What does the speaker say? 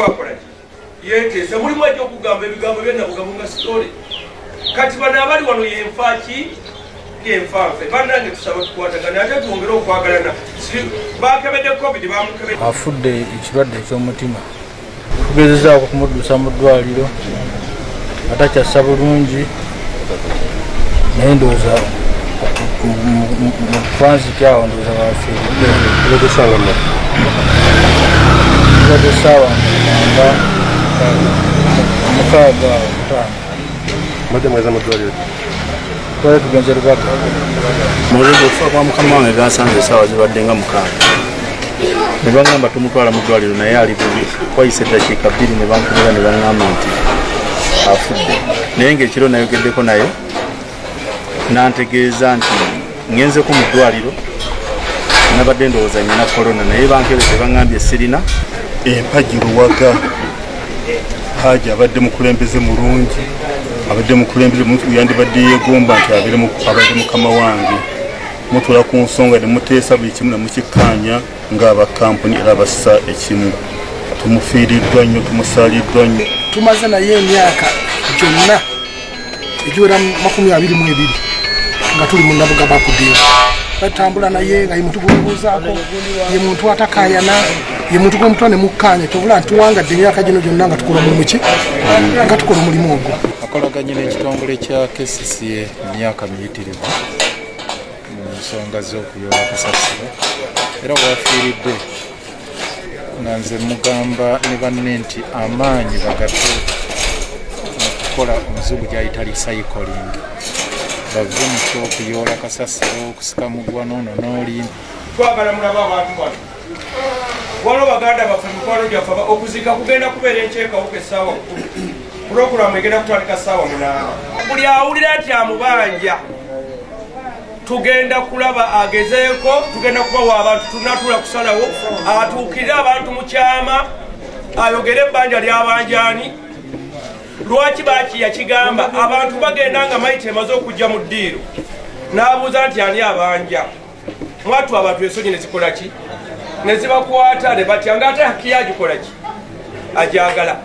kwakola yeteesa mulimu ajja okugamba ebigambo byonna bugamunga sitole kati bano abali wano yenfaaki yenfanfe bannange tusaba tukwatagane ate twongere okwagalana bakebedde covid bamukebedde afudde ekirwadde eky'omutima tugezezaako kumuddusa mu ddwaliro atakyassa bulungi naye ndowooza twanzike awo ndowooza bafiiridde essaawa nga 6:45 mweza mu ddwaliro twali tugenze Lubaga mulimu okufa kwa mukama wange gasanze essaawa zibadde nga 6 ne bagamba tumutwala mu ddwaliro naye ali bubi kwayise eddakiika 2 ne bankubira ne baŋŋamba nti afudde naye ng'ekiro nayogeddeko naye nantegeeza nti ngenzeko mu ddwaliro nabadde ndowooza nyina korona naye bankebedde baŋŋambye sirina empagi Luwaga Haji abadde mukulembeze mulungi abadde mukulembeze muntu yandibadde yeegomba nti abadde mukama wange mutula ku nsonga ne muteesa buli kimu namukikkaanya ng'abakampuni era bassa ekimu tumufiiriddwa nnyo tumusaaliddwa nnyo tumaze naye emyaka gyonna egiwera 22 nga tuli mu Nabuga bakuddeyo batambula naye nga ye muntu gwebuuzaako ye muntu atakayana ye muntu gw'omutwa ne mukkaanya kyobula ntuwangadde emyaka gino gyonna nga tukola muki nga tukola omulimu ogwo akolaganye n'ekitongole kya KCCA emyaka miyitirivu mu nsonga z'okuyoola kasasiro era wafiiridde nga nze mugamba ne banne nti amaanyi bagatte mu kukola omuzigu gyayita recycling bave mu kyokuyoola kasasiro okusika mugwa noono n'olimba twagala mulaba abantu bano waliwo baganda baffe mikwano gyaffe okuzika kugenda kubeera enkyekawuka essaawa 10 pulogulamu egenda kutandika ssaawa 8 buli awulira nti amubanja tugenda kulaba agezeeko tugenda kubawa abantu tunatula kusalawo atuukirire abantu mu kyama ayogere ebbanja ly'abanjaani lwaki baki yakigamba abantu bagenda nga mayite emaze okujja mu ddiiro n'abuuza nti ani abanja mwatu abantu ensonyi ne zikola ki ne zibakwata ne batya ng'ate hakki yagikola ki ajagala